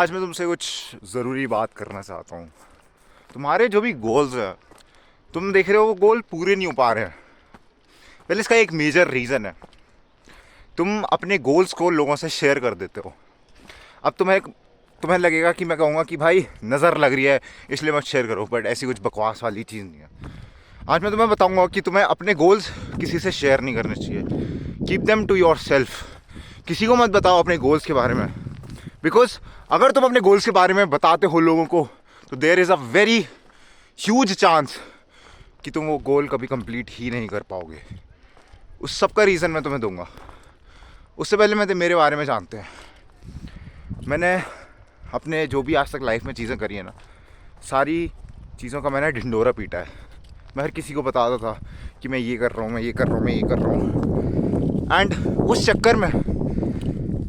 आज मैं तुमसे कुछ ज़रूरी बात करना चाहता हूँ। तुम्हारे जो भी गोल्स हैं, तुम देख रहे हो वो गोल पूरे नहीं हो पा रहे हैं। पहले इसका एक मेजर रीज़न है, तुम अपने गोल्स को लोगों से शेयर कर देते हो। अब तुम्हें लगेगा कि मैं कहूँगा कि भाई नज़र लग रही है इसलिए मत शेयर करो, बट ऐसी कुछ बकवास वाली चीज़ नहीं है। आज मैं तुम्हें बताऊँगा कि तुम्हें अपने गोल्स किसी से शेयर नहीं करने चाहिए। Keep them to yourself. किसी को मत बताओ अपने गोल्स के बारे में, बिकॉज अगर तुम अपने गोल्स के बारे में बताते हो लोगों को तो there is a very huge chance कि तुम वो गोल कभी कंप्लीट ही नहीं कर पाओगे। उस सब का रीज़न मैं तुम्हें दूंगा। उससे पहले मैं मेरे बारे में जानते हैं। मैंने अपने जो भी आज तक लाइफ में चीज़ें करी है ना, सारी चीज़ों का मैंने ढिंडोरा पीटा है। मैं हर किसी को बताता था कि मैं ये कर रहा हूँ, मैं ये कर रहा हूँ, मैं ये कर रहा हूँ, एंड उस चक्कर में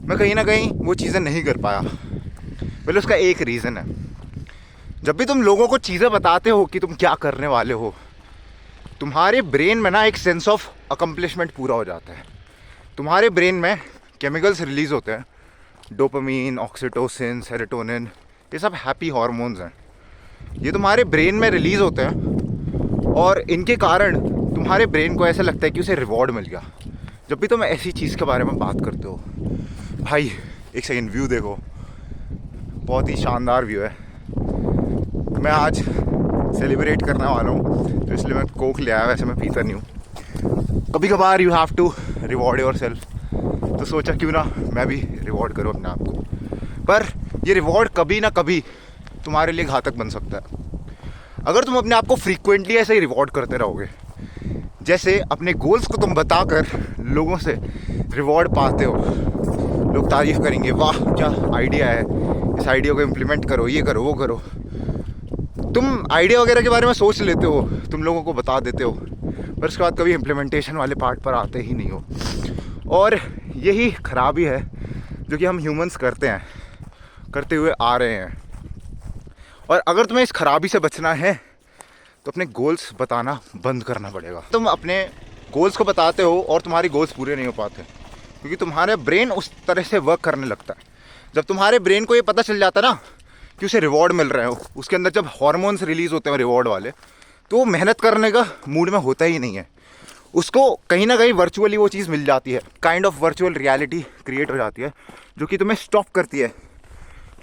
मैं कहीं ना कहीं वो चीज़ें नहीं कर पाया। पहले उसका एक रीज़न है, जब भी तुम लोगों को चीज़ें बताते हो कि तुम क्या करने वाले हो, तुम्हारे ब्रेन में ना एक सेंस ऑफ अकम्पलिशमेंट पूरा हो जाता है। तुम्हारे ब्रेन में केमिकल्स रिलीज़ होते हैं, डोपामीन, ऑक्सीटोसिन, सेरोटोनिन, ये सब हैप्पी हार्मोन्स हैं। ये तुम्हारे ब्रेन में रिलीज़ होते हैं और इनके कारण तुम्हारे ब्रेन को ऐसा लगता है कि उसे रिवॉर्ड मिल गया। जब भी तुम ऐसी चीज़ के बारे में बात करते हो, भाई एक सेकेंड व्यू देखो, बहुत ही शानदार व्यू है। मैं आज सेलिब्रेट करने वाला हूँ तो इसलिए मैं कोक ले आया। वैसे मैं पीता नहीं हूँ। कभी कभार you have to reward yourself, तो सोचा क्यों ना मैं भी रिवॉर्ड करूँ अपने आप को। पर ये रिवॉर्ड कभी ना कभी तुम्हारे लिए घातक बन सकता है अगर तुम अपने आप को फ्रीक्वेंटली ऐसे ही रिवॉर्ड करते रहोगे। जैसे अपने गोल्स को तुम बताकर लोगों से रिवॉर्ड पाते हो, लोग तारीफ करेंगे, वाह क्या आइडिया है, इस आइडिया को इम्प्लीमेंट करो, ये करो, वो करो। तुम आइडिया वगैरह के बारे में सोच लेते हो, तुम लोगों को बता देते हो, पर उसके बाद कभी इम्प्लीमेंटेशन वाले पार्ट पर आते ही नहीं हो। और यही खराबी है जो कि हम ह्यूमंस करते हुए आ रहे हैं। और अगर तुम्हें इस खराबी से बचना है तो अपने गोल्स बताना बंद करना पड़ेगा। तुम अपने गोल्स को बताते हो और तुम्हारे गोल्स पूरे नहीं हो पाते क्योंकि तुम्हारे ब्रेन उस तरह से वर्क करने लगता है। जब तुम्हारे ब्रेन को ये पता चल जाता है ना कि उसे रिवॉर्ड मिल रहे हो, उसके अंदर जब हार्मोन्स रिलीज़ होते हैं रिवॉर्ड वाले, तो वो मेहनत करने का मूड में होता ही नहीं है। उसको कहीं ना कहीं वर्चुअली वो चीज़ मिल जाती है, kind of virtual reality create हो जाती है जो कि तुम्हें स्टॉप करती है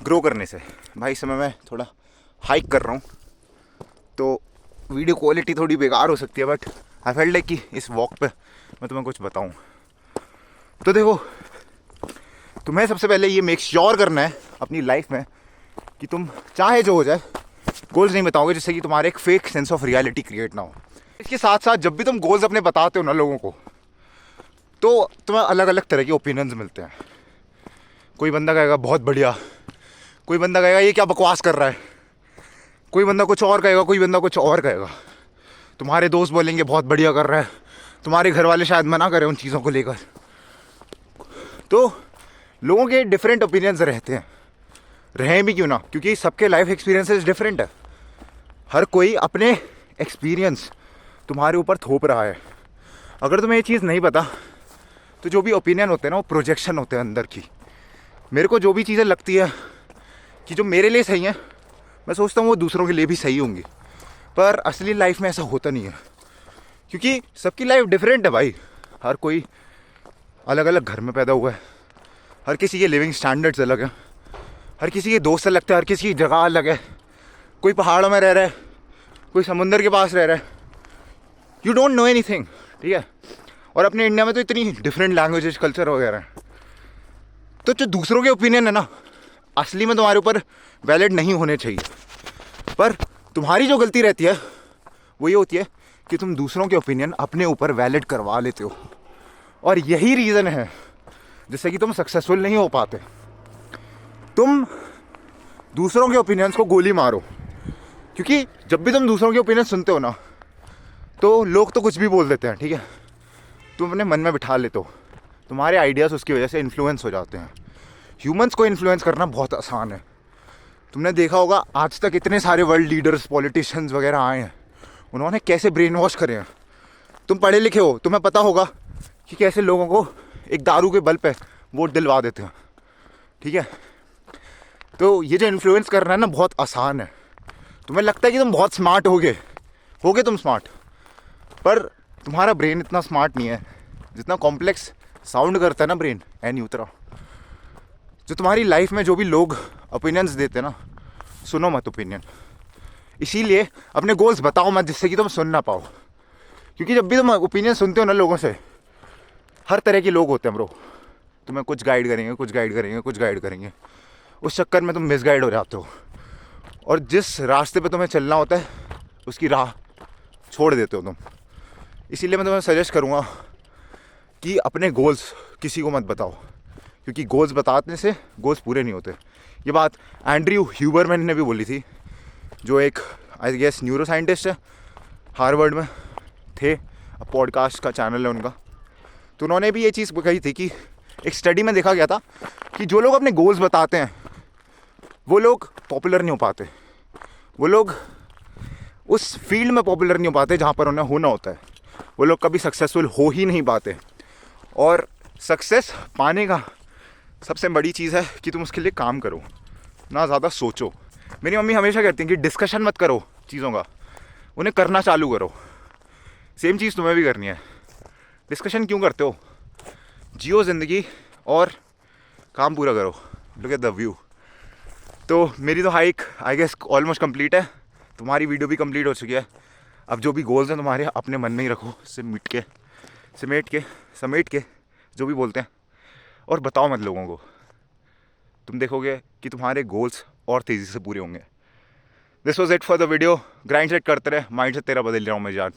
ग्रो करने से। भाई इस समय मैं थोड़ा हाइक कर रहा हूँ तो वीडियो क्वालिटी थोड़ी बेकार हो सकती है, बट आई फेल्ट लाइक कि इस वॉक पे मैं तुम्हें कुछ बताऊँ। तो देखो, तुम्हें सबसे पहले ये मेक श्योर करना है अपनी लाइफ में कि तुम चाहे जो हो जाए गोल्स नहीं बताओगे, जिससे कि तुम्हारे एक fake sense of reality create ना हो। इसके साथ साथ जब भी तुम गोल्स अपने बताते हो ना लोगों को, तो तुम्हें अलग अलग तरह के ओपिनियंस मिलते हैं। कोई बंदा कहेगा बहुत बढ़िया, कोई बंदा कहेगा ये क्या बकवास कर रहा है, कोई बंदा कुछ और कहेगा, कोई बंदा कुछ और कहेगा। तुम्हारे दोस्त बोलेंगे बहुत बढ़िया कर रहा है, तुम्हारे घर वाले शायद मना करें उन चीज़ों को लेकर। तो लोगों के डिफरेंट ओपिनियंस रहते हैं, रहें भी क्यों ना, क्योंकि सबके लाइफ एक्सपीरियंसेस डिफरेंट है। हर कोई अपने एक्सपीरियंस तुम्हारे ऊपर थोप रहा है। अगर तुम्हें ये चीज़ नहीं पता तो जो भी ओपिनियन होते हैं ना, वो प्रोजेक्शन होते हैं अंदर की। मेरे को जो भी चीज़ें लगती है कि जो मेरे लिए सही है, मैं सोचता हूँ वो दूसरों के लिए भी सही होंगी, पर असली लाइफ में ऐसा होता नहीं है क्योंकि सबकी लाइफ डिफरेंट है भाई। हर कोई अलग अलग घर में पैदा हुआ है, हर किसी के लिविंग स्टैंडर्ड्स अलग हैं, हर किसी के दोस्त अलग थे, हर किसी की जगह अलग है। कोई पहाड़ों में रह रहा है, कोई समुंदर के पास रह रहा है। You don't know any thing, ठीक है। और अपने इंडिया में तो इतनी डिफरेंट लैंग्वेजेस, कल्चर वगैरह हैं। तो जो दूसरों के ओपिनियन है ना, असली में तुम्हारे ऊपर वैलिड नहीं होने चाहिए। पर तुम्हारी जो गलती रहती है वो ये होती है कि तुम दूसरों के ओपिनियन अपने ऊपर वैलिड करवा लेते हो, और यही रीज़न है जिससे कि तुम सक्सेसफुल नहीं हो पाते। तुम दूसरों के ओपिनियंस को गोली मारो, क्योंकि जब भी तुम दूसरों के ओपिनियन सुनते हो ना, तो लोग तो कुछ भी बोल देते हैं, ठीक है। तुम अपने मन में बिठा लेते हो, तुम्हारे आइडियाज़ उसकी वजह से इन्फ्लुएंस हो जाते हैं। ह्यूमंस को इन्फ्लुएंस करना बहुत आसान है। तुमने देखा होगा आज तक इतने सारे वर्ल्ड लीडर्स, पॉलिटिशियंस वगैरह आए हैं, उन्होंने कैसे ब्रेन वॉश करे हैं। तुम पढ़े लिखे हो, तुम्हें पता होगा कि कैसे लोगों को एक दारू के बल पे वोट दिलवा देते हैं, ठीक है। तो ये जो इन्फ्लुएंस करना है ना बहुत आसान है। तुम्हें लगता है कि तुम बहुत स्मार्ट होगे तुम स्मार्ट, पर तुम्हारा ब्रेन इतना स्मार्ट नहीं है। जितना कॉम्प्लेक्स साउंड करता है ना ब्रेन, नहीं उतरा। जो तुम्हारी लाइफ में जो भी लोग ओपिनियंस देते हैं ना, सुनो मत ओपिनियन। इसीलिए अपने गोल्स बताओ मत, जिससे कि तुम सुन ना पाओ। क्योंकि जब भी तुम ओपिनियन सुनते हो ना लोगों से, हर तरह के लोग होते हैं ब्रो। तुम्हें कुछ गाइड करेंगे, उस चक्कर में तुम मिसगाइड हो जाते हो और जिस रास्ते पे तुम्हें चलना होता है उसकी राह छोड़ देते हो तुम। इसीलिए मैं तुम्हें सजेस्ट करूँगा कि अपने गोल्स किसी को मत बताओ, क्योंकि गोल्स बताने से गोल्स पूरे नहीं होते। ये बात एंड्रयू ह्यूबरमैन ने भी बोली थी, जो एक आई गेस न्यूरो साइंटिस्ट है, हार्वर्ड में थे, पॉडकास्ट का चैनल है उनका। तो उन्होंने भी ये चीज़ कही थी कि एक स्टडी में देखा गया था कि जो लोग अपने गोल्स बताते हैं वो लोग पॉपुलर नहीं हो पाते, वो लोग उस फील्ड में पॉपुलर नहीं हो पाते जहाँ पर उन्हें होना होता है, वो लोग कभी सक्सेसफुल हो ही नहीं पाते। और सक्सेस पाने का सबसे बड़ी चीज़ है कि तुम उसके लिए काम करो, ना ज़्यादा सोचो। मेरी मम्मी हमेशा कहती हैं कि डिस्कशन मत करो चीज़ों का, उन्हें करना चालू करो। सेम चीज़ तुम्हें भी करनी है। डिस्कशन क्यों करते हो? जियो ज़िंदगी और काम पूरा करो। Look at the view. तो मेरी तो hike I guess almost complete है, तुम्हारी वीडियो भी कंप्लीट हो चुकी है। अब जो भी गोल्स हैं तुम्हारे अपने मन में ही रखो, समेट के जो भी बोलते हैं, और बताओ मत लोगों को। तुम देखोगे कि तुम्हारे गोल्स और तेज़ी से पूरे होंगे। This was it for the video. Grind set करते रहे, माइंड से तेरा बदल रहा हूँ मैं जान।